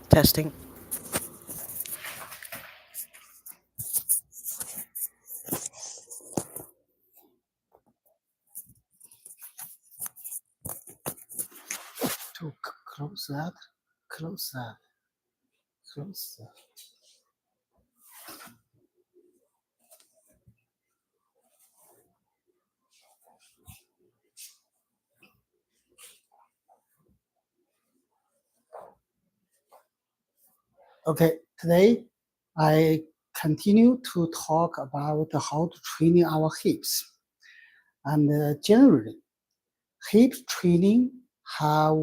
Testing. To close that, close that, close that. Okay, today I continue to talk about how to train our hips. And generally, hip training have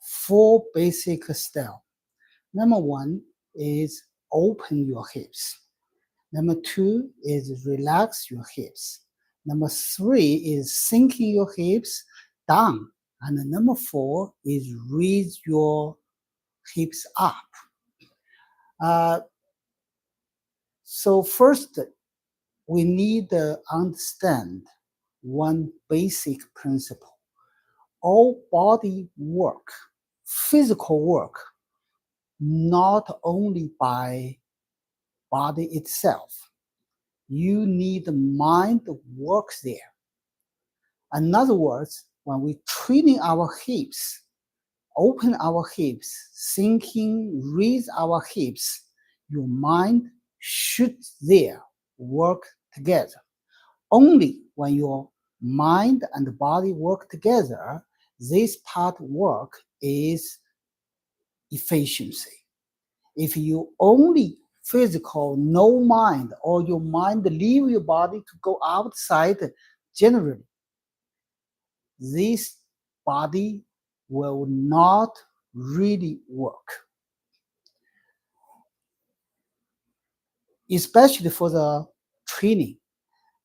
four basic style. Number one is open your hips. Number two is relax your hips. Number three is sinking your hips down. And number four is raise your hips up. So first, we need to understand one basic principle. All body work, physical work, not only by body itself. You need the mind works there. In other words, when we training our hips, open our hips, sinking, raise our hips, your mind should there work together. Only when your mind and body work together, this part work is efficiency. If you only physical, no mind, or your mind leave your body to go outside, generally, this body will not really work. Especially for the training.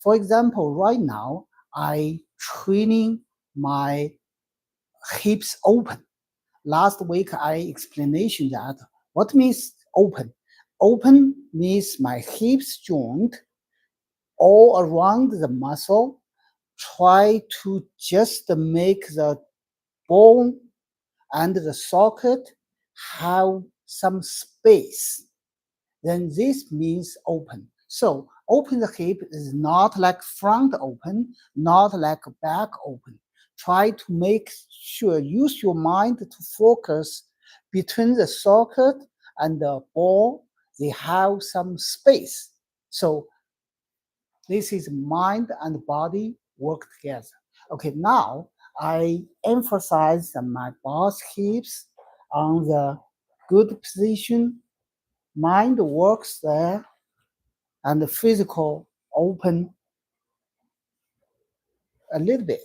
For example, right now, I training my hips open. Last week, I explanation that what means open. Open means my hips joint all around the muscle. Try to just make the bone and the socket have some space. Then this means open. So open the hip is not like front open, not like back open. Try to make sure, use your mind to focus between the socket and the ball. They have some space. So this is mind and body work together. Okay, now I emphasize my boss hips on the good position. Mind works there and the physical open a little bit.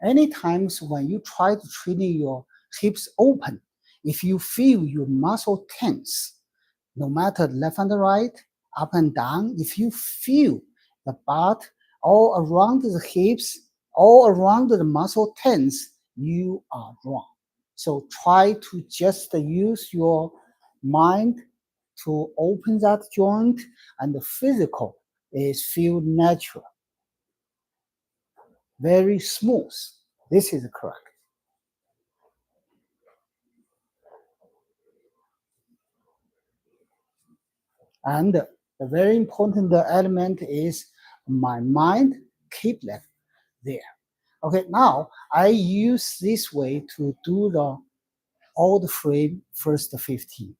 Any times when you try to train your hips open, if you feel your muscle tense, no matter left and right, up and down, if you feel the butt all around the hips, all around the muscle tense, you are wrong. So try to just use your mind to open that joint, and the physical is feel natural, very smooth. This is correct. And the very important element is my mind keep that there. Okay, now I use this way to do the old frame first 15.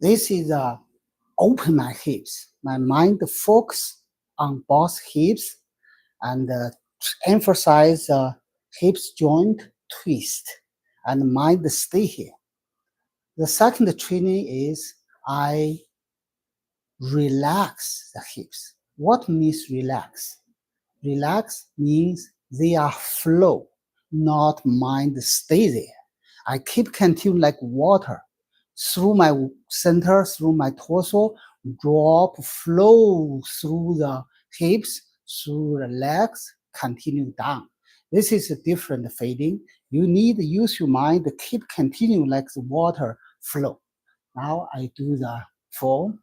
This is open my hips. My mind focus on both hips and emphasize hips joint twist and mind stay here. The second training is I relax the hips. What means relax? Relax means they are flow, not mind stay there. I keep continue like water through my center, through my torso, drop, flow through the hips, through the legs, continue down. This is a different feeling. You need to use your mind to keep continue like the water flow. Now I do the form.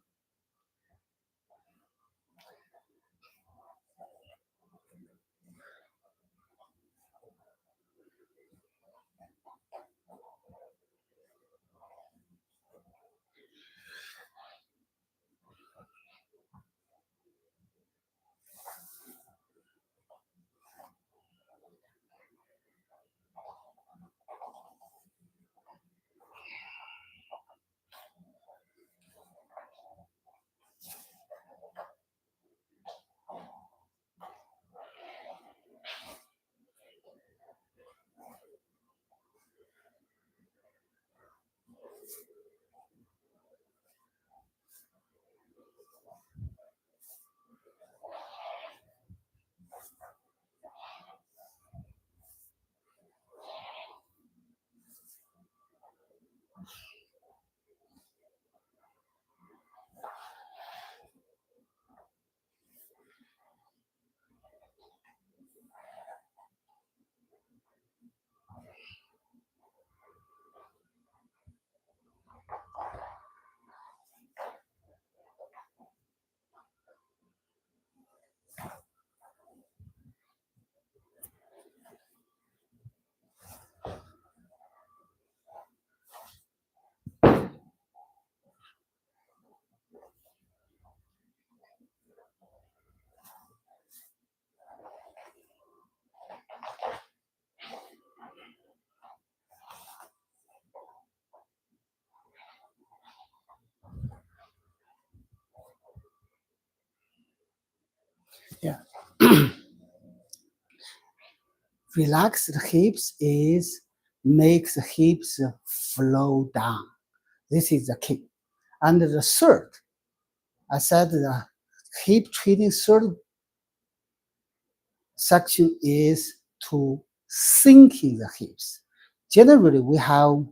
Yeah. Relax the hips is make the hips flow down. This is the key. And the third, I said the hip training third section is to sinking the hips. Generally, we have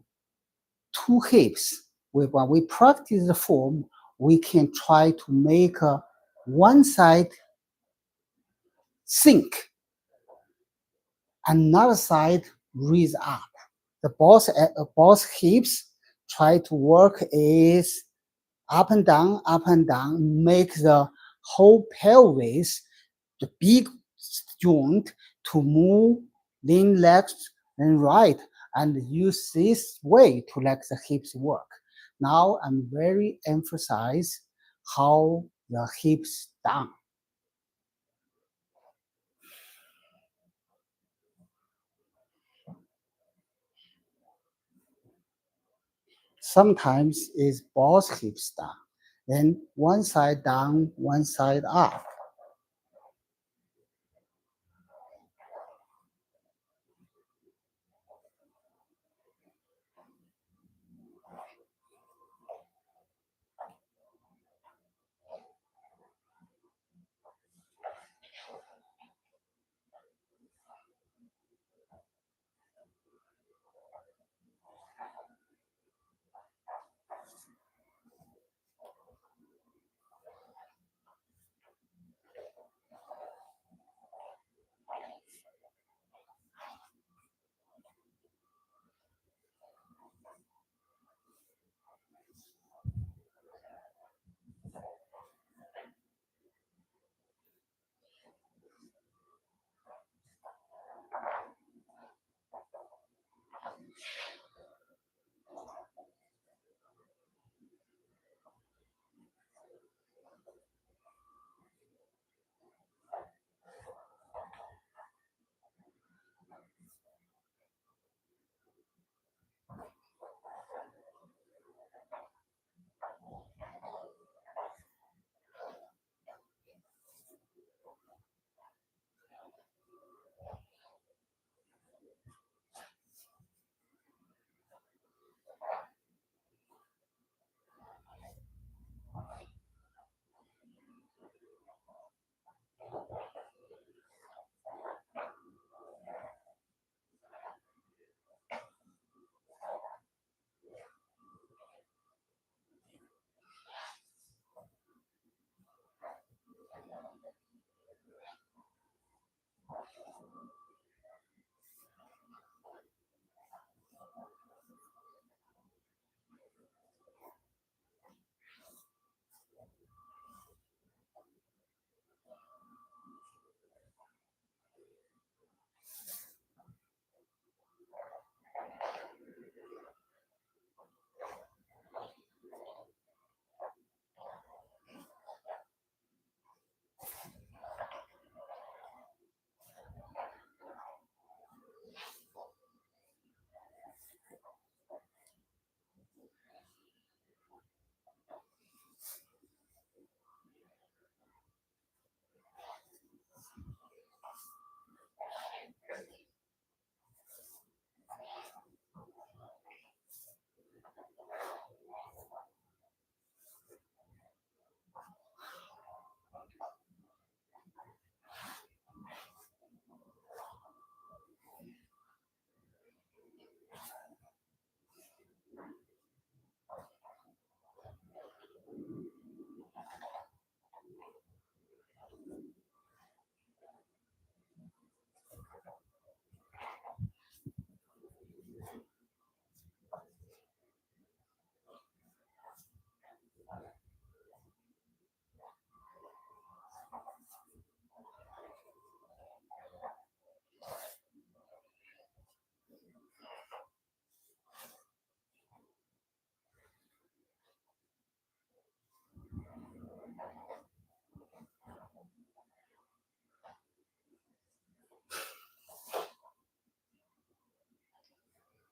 two hips. When we practice the form, we can try to make one side sink, another side raise up. The both hips try to work is up and down, make the whole pelvis, the big joint to move, lean left and right, and use this way to let the hips work. Now I'm very emphasize how the hips down. Sometimes is both hips down. Then one side down, one side up.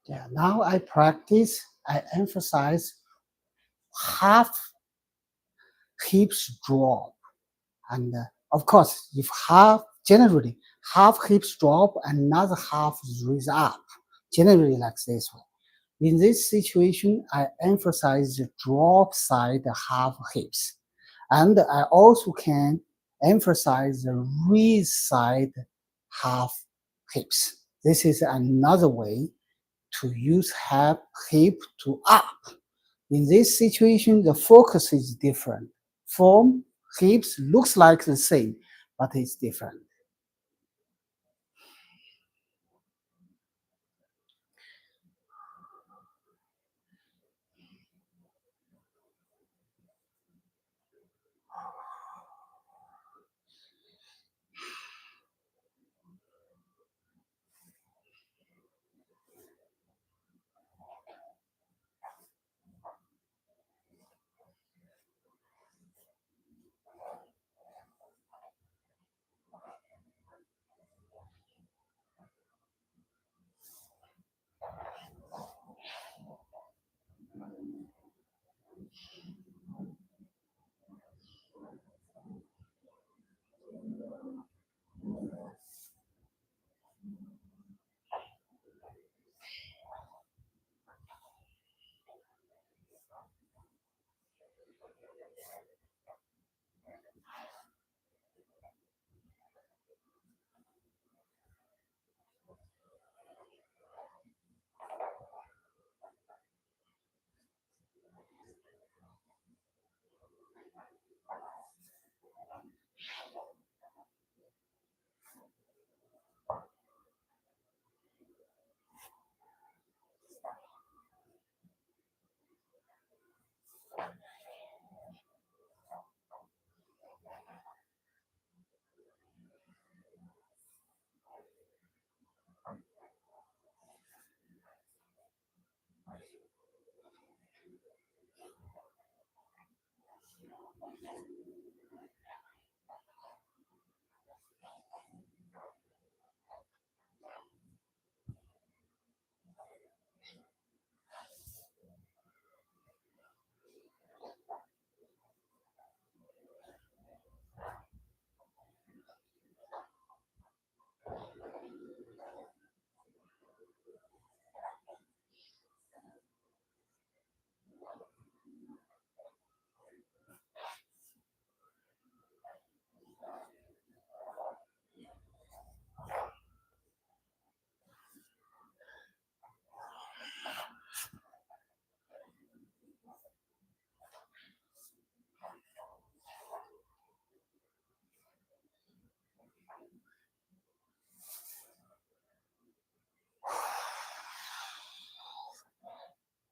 Yeah, now I emphasize half hips drop. And of course, if generally half hips drop, another half raise up, generally like this one. In this situation, I emphasize the drop side half hips. And I also can emphasize the raise side half hips. This is another way to use hip to up. In this situation, the focus is different. Form, hips looks like the same, but it's different.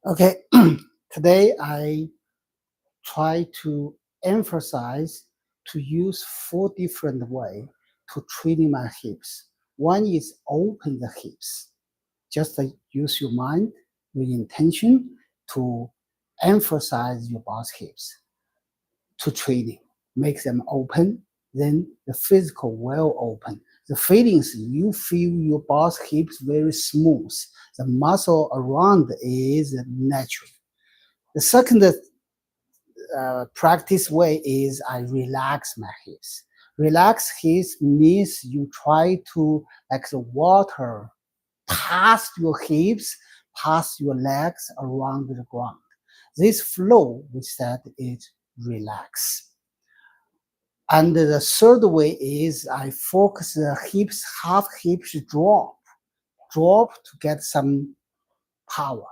Okay, today I try to emphasize to use 4 different ways to training my hips. One is open the hips. Just use your mind, your intention to emphasize your boss hips to training. Make them open, then the physical will open. The feelings you feel your boss hips very smooth. The muscle around is natural. The second practice way is I relax my hips. Relax hips means you try to like the water past your hips, past your legs around the ground. This flow we said is relax. And the third way is I focus the hips, half hips drop to get some power.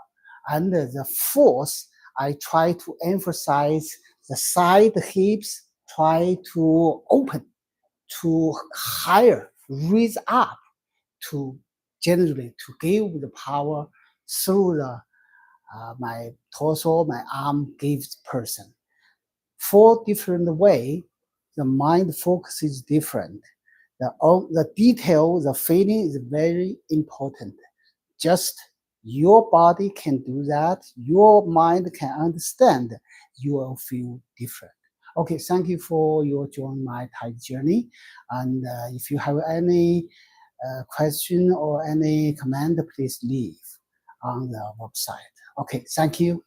And the fourth, I try to emphasize the side hips, try to open, to higher, raise up, to generally to give the power through the my torso, my arm gives person. 4 different way, the mind focus is different. The detail, the feeling is very important. Just your body can do that, your mind can understand, you will feel different. Okay, thank you for your join my Thai journey. And if you have any question or any comment, please leave. on the website. Okay, thank you.